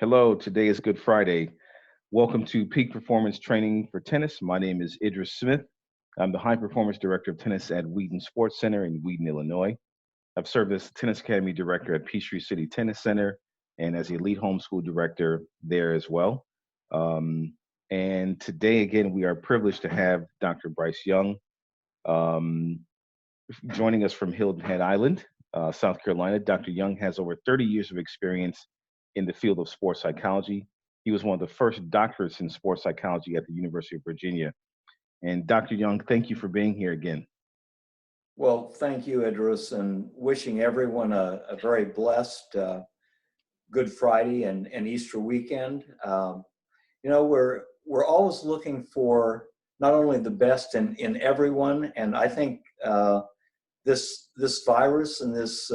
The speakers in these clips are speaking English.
Hello, today is Good Friday. Welcome to Peak Performance Training for Tennis. My name is Idris Smith. I'm the High Performance Director of Tennis at Wheaton Sports Center in Wheaton, Illinois. I've served as Tennis Academy Director at Peachtree City Tennis Center and as the Elite Homeschool Director there as well. And today, again, we are privileged to have Dr. Bryce Young um, joining us from Hilton Head Island, South Carolina. Dr. Young has over 30 years of experience in the field of sports psychology. He was one of the first doctorates in sports psychology at the University of Virginia. And Dr. Young, thank you for being here again. Well, thank you, Idris, and wishing everyone a very blessed Good Friday and Easter weekend. We're always looking for not only the best in everyone, and I think this virus and this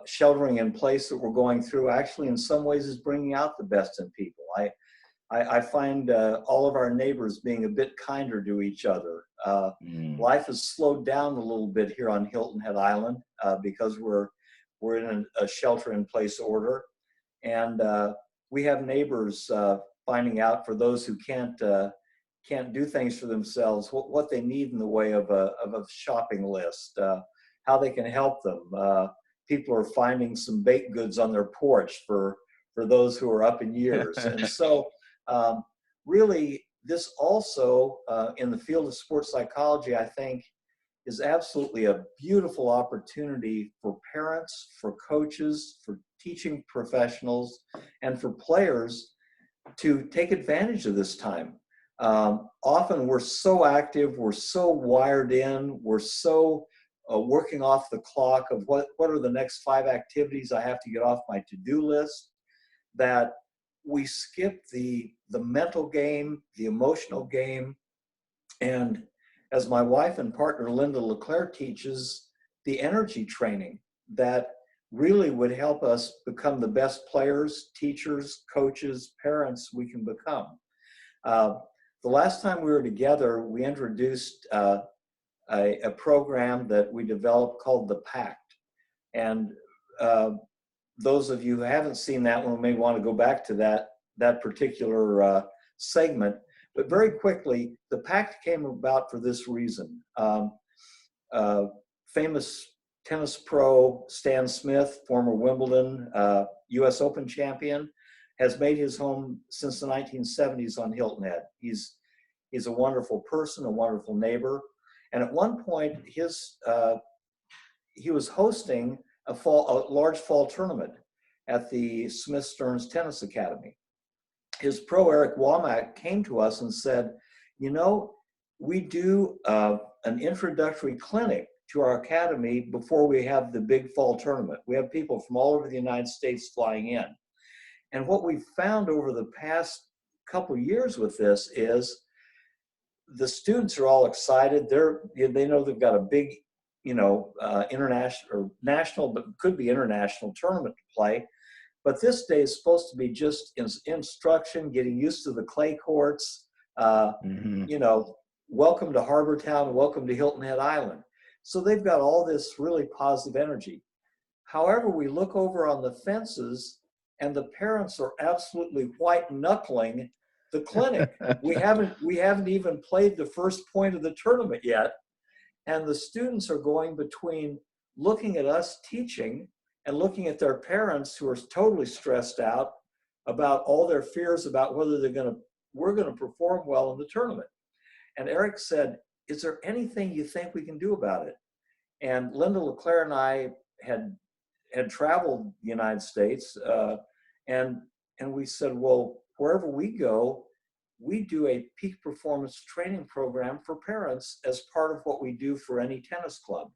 sheltering in place that we're going through actually in some ways is bringing out the best in people. I find all of our neighbors being a bit kinder to each other. Life has slowed down a little bit here on Hilton Head Island because we're in a shelter-in-place order, and we have neighbors finding out, for those who can't do things for themselves, what they need in the way of a shopping list, how they can help them. People are finding some baked goods on their porch for those who are up in years, and so. Really, this also, in the field of sports psychology, I think, is absolutely a beautiful opportunity for parents, for coaches, for teaching professionals, and for players to take advantage of this time. Often we're so active, we're so wired in, we're so working off the clock of what are the next 5 activities I have to get off my to-do list, that we skip the mental game, the emotional game, and as my wife and partner Linda LeClaire teaches, the energy training that really would help us become the best players, teachers, coaches, parents we can become. The last time we were together, we introduced a program that we developed called The Pact. And those of you who haven't seen that one may want to go back to that particular segment. But very quickly, the pact came about for this reason. Famous tennis pro Stan Smith, former Wimbledon US Open champion, has made his home since the 1970s on Hilton Head. He's a wonderful person, a wonderful neighbor. And at one point, he was hosting a large fall tournament at the Smith Stearns Tennis Academy. His pro, Eric Womack, came to us and said, we do an introductory clinic to our academy before we have the big fall tournament. We have people from all over the United States flying in. And what we've found over the past couple of years with this is the students are all excited. They know they've got a big international or national, but could be international tournament to play. But this day is supposed to be just instruction, getting used to the clay courts, welcome to Harbor Town, welcome to Hilton Head Island. So they've got all this really positive energy. However, we look over on the fences and the parents are absolutely white knuckling the clinic. We haven't even played the first point of the tournament yet. And the students are going between looking at us teaching and looking at their parents who are totally stressed out about all their fears about whether we're going to perform well in the tournament. And Eric said, is there anything you think we can do about it? And Linda LeClaire and I had traveled the United States, and we said, well, wherever we go, we do a peak performance training program for parents as part of what we do for any tennis club.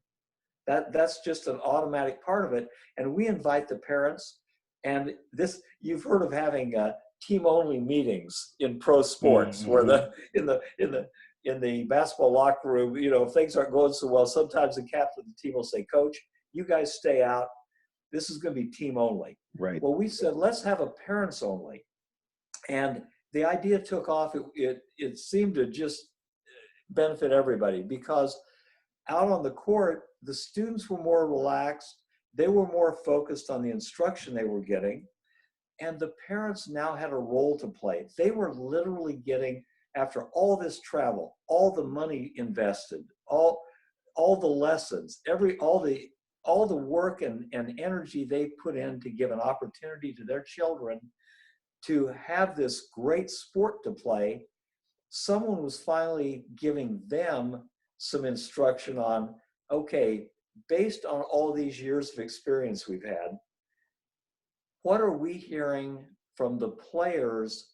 That's just an automatic part of it. And we invite the parents, and you've heard of having team-only meetings in pro sports, where in the basketball locker room, if things aren't going so well, sometimes the captain of the team will say, Coach, you guys stay out. This is going to be team only. Right. Well, we said, let's have a parents only. And the idea took off. It seemed to just benefit everybody, because out on the court, the students were more relaxed. They were more focused on the instruction they were getting, and the parents now had a role to play. They were literally getting, after all this travel, all the money invested, all the lessons, all the work and energy they put in to give an opportunity to their children to have this great sport to play. Someone was finally giving them some instruction on, okay, based on all these years of experience we've had, what are we hearing from the players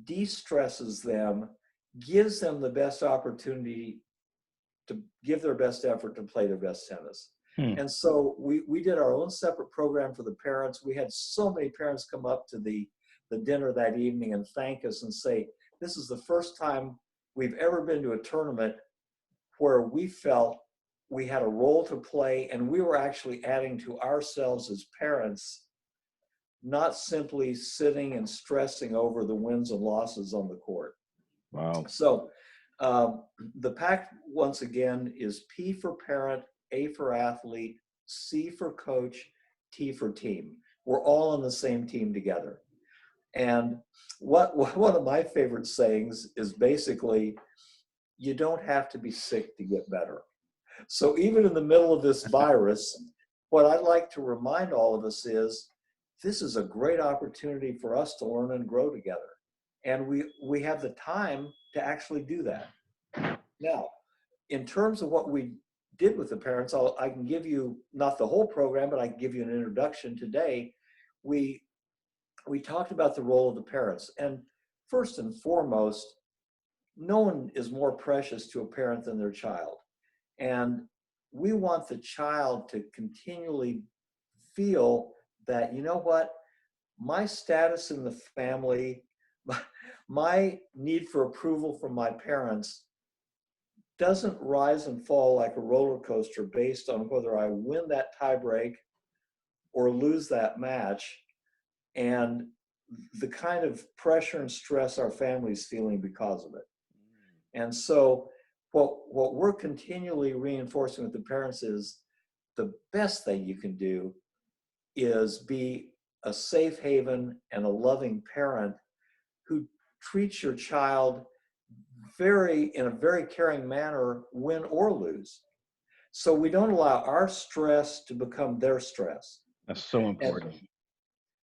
de-stresses them, gives them the best opportunity to give their best effort to play their best tennis. And so we did our own separate program for the parents. We had so many parents come up to the dinner that evening and thank us and say, this is the first time we've ever been to a tournament where we felt we had a role to play and we were actually adding to ourselves as parents, not simply sitting and stressing over the wins and losses on the court. Wow. So the PAC, once again, is P for parent, A for athlete, C for coach, T for team. We're all on the same team together. And one of my favorite sayings is basically, you don't have to be sick to get better. So even in the middle of this virus, what I'd like to remind all of us is, this is a great opportunity for us to learn and grow together. And we have the time to actually do that. Now, in terms of what we did with the parents, I can give you, not the whole program, but I can give you an introduction today. We talked about the role of the parents. And first and foremost, no one is more precious to a parent than their child. And we want the child to continually feel that, you know what, my status in the family, my need for approval from my parents doesn't rise and fall like a roller coaster based on whether I win that tiebreak or lose that match, and the kind of pressure and stress our family's feeling because of it. And so what we're continually reinforcing with the parents is, the best thing you can do is be a safe haven and a loving parent who treats your child in a very caring manner, win or lose. So we don't allow our stress to become their stress. That's so important. And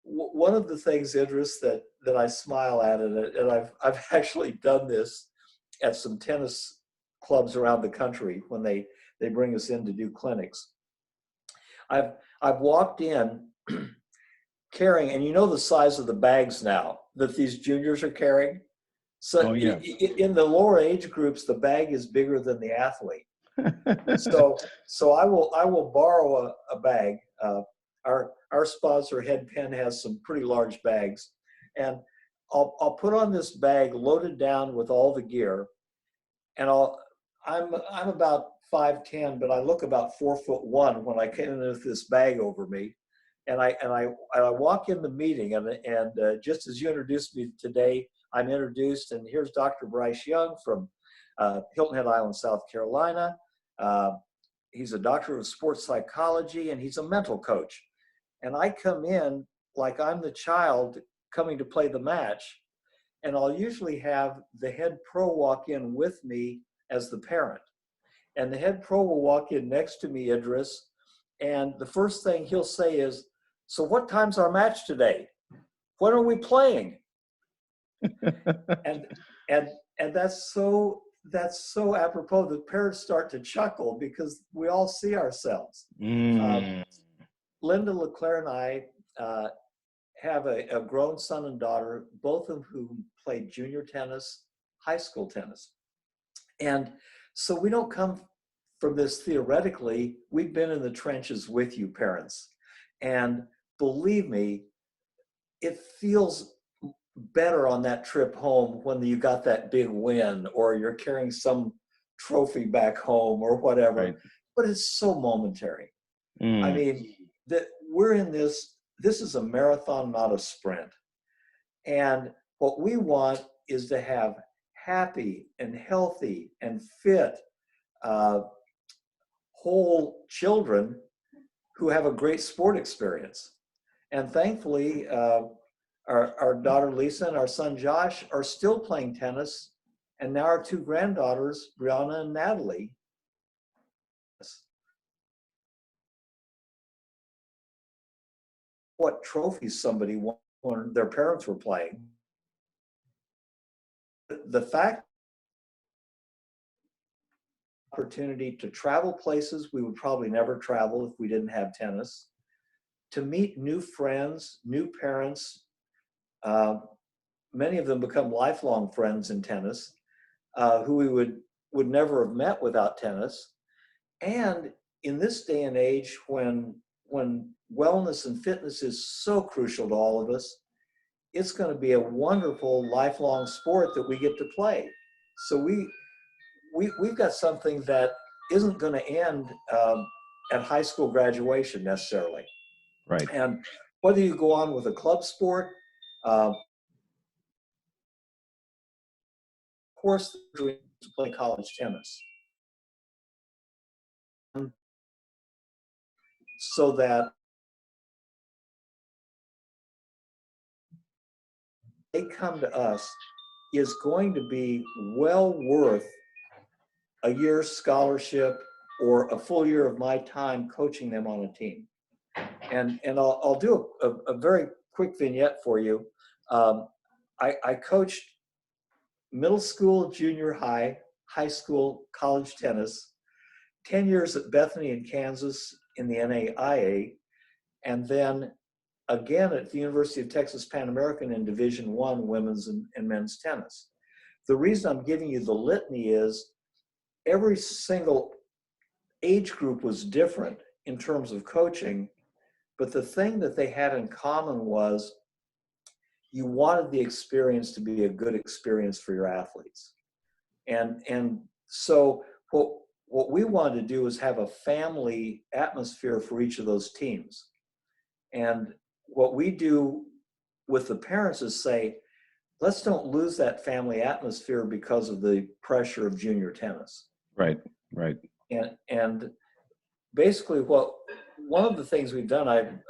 one of the things, Idris, that I smile at, and I've actually done this at some tennis clubs around the country when they bring us in to do clinics. I've walked in carrying, and you know the size of the bags now that these juniors are carrying. So in the lower age groups, the bag is bigger than the athlete. So I will borrow a bag. Our sponsor, Head Pen, has some pretty large bags, and I'll put on this bag loaded down with all the gear, and I'm about 5'10", but I look about 4'1" when I come in with this bag over me, and I walk in the meeting, and just as you introduced me today, I'm introduced, and here's Dr. Bryce Young from Hilton Head Island, South Carolina. He's a doctor of sports psychology, and he's a mental coach. And I come in like I'm the child coming to play the match, and I'll usually have the head pro walk in with me as the parent. And the head pro will walk in next to me, Idris, and the first thing he'll say is, so what time's our match today? When are we playing? and that's so apropos. The parents start to chuckle because we all see ourselves. Linda LeClaire and I have a grown son and daughter, both of whom played junior tennis, high school tennis. And so we don't come from this theoretically. We've been in the trenches with you parents. And believe me, it feels better on that trip home when you got that big win or you're carrying some trophy back home or whatever. Right. But it's so momentary. I mean, that we're in this is a marathon, not a sprint. And what we want is to have happy and healthy and fit, whole children who have a great sport experience. And thankfully, our daughter Lisa and our son Josh are still playing tennis. And now our two granddaughters, Brianna and Natalie. What trophies somebody won when their parents were playing. The fact opportunity to travel places we would probably never travel if we didn't have tennis, to meet new friends, new parents. Many of them become lifelong friends in tennis, who we would never have met without tennis. And in this day and age, when wellness and fitness is so crucial to all of us, it's going to be a wonderful lifelong sport that we get to play. So we've got something that isn't going to end at high school graduation necessarily. Right. And whether you go on with a club sport, of course, to play college tennis, so that they come to us is going to be well worth a year's scholarship or a full year of my time coaching them on a team. And I'll do a very quick vignette for you. I coached middle school, junior high, high school, college tennis, 10 years at Bethany in Kansas in the NAIA, and then again at the University of Texas Pan American in Division I women's and men's tennis. The reason I'm giving you the litany is every single age group was different in terms of coaching, but the thing that they had in common was you wanted the experience to be a good experience for your athletes. And so what we wanted to do is have a family atmosphere for each of those teams. And what we do with the parents is say, let's don't lose that family atmosphere because of the pressure of junior tennis. Right. Right. And basically one of the things we've done,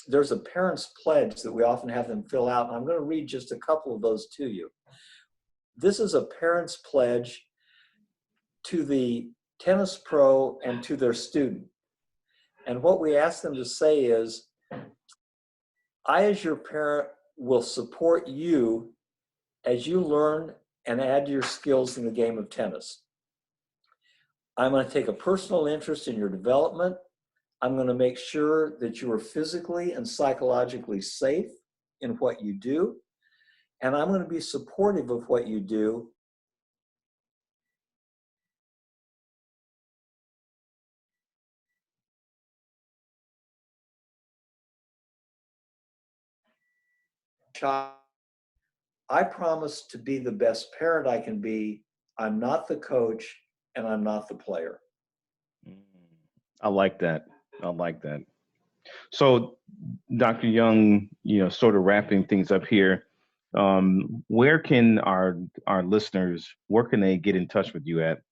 there's a parent's pledge that we often have them fill out, and I'm going to read just a couple of those to you. This is a parent's pledge to the tennis pro and to their student. And what we ask them to say is, I, as your parent, will support you as you learn and add to your skills in the game of tennis. I'm going to take a personal interest in your development. I'm going to make sure that you are physically and psychologically safe in what you do. And I'm going to be supportive of what you do. I promise to be the best parent I can be. I'm not the coach and I'm not the player. I like that. I like that. So, Dr. Young, sort of wrapping things up here, where can our listeners, where can they get in touch with you at?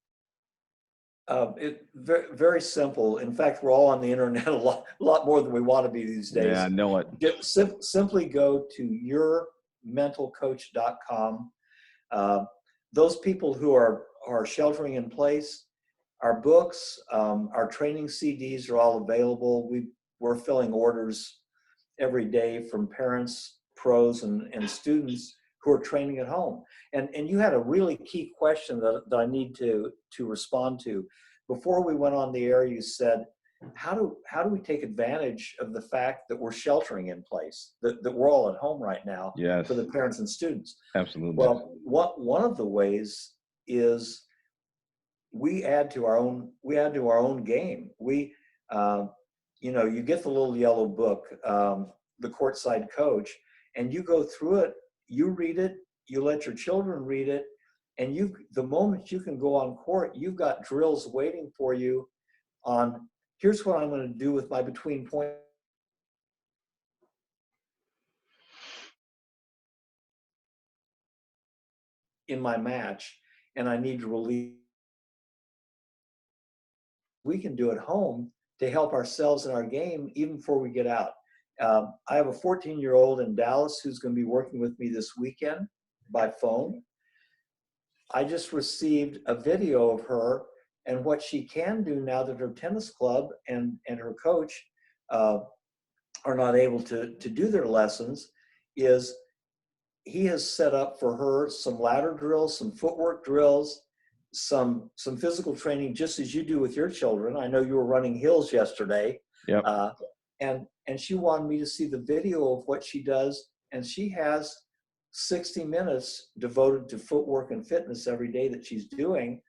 Very, very simple. In fact, we're all on the internet a lot more than we want to be these days. Yeah, I know it. Simply go to yourmentalcoach.com. Those people who are sheltering in place, our books, our training CDs are all available. We're filling orders every day from parents, pros, and students who are training at home. And you had a really key question that I need to respond to. Before we went on the air, you said, how do we take advantage of the fact that we're sheltering in place, that we're all at home right now? Yes. For the parents and students? Absolutely. Well, one of the ways is we add to our own game. We, you get the little yellow book, the Courtside Coach, and you go through it, you read it, you let your children read it, and the moment you can go on court, you've got drills waiting for you on, here's what I'm going to do with my between point in my match, and I need to release. We can do at home to help ourselves in our game even before we get out. I have a 14-year-old in Dallas who's going to be working with me this weekend by phone. I just received a video of her and what she can do now that her tennis club and her coach are not able to do their lessons. Is he has set up for her some ladder drills, some footwork drills, some physical training, just as you do with your children. I know you were running hills yesterday. Yep. And she wanted me to see the video of what she does, and she has 60 minutes devoted to footwork and fitness every day that she's doing.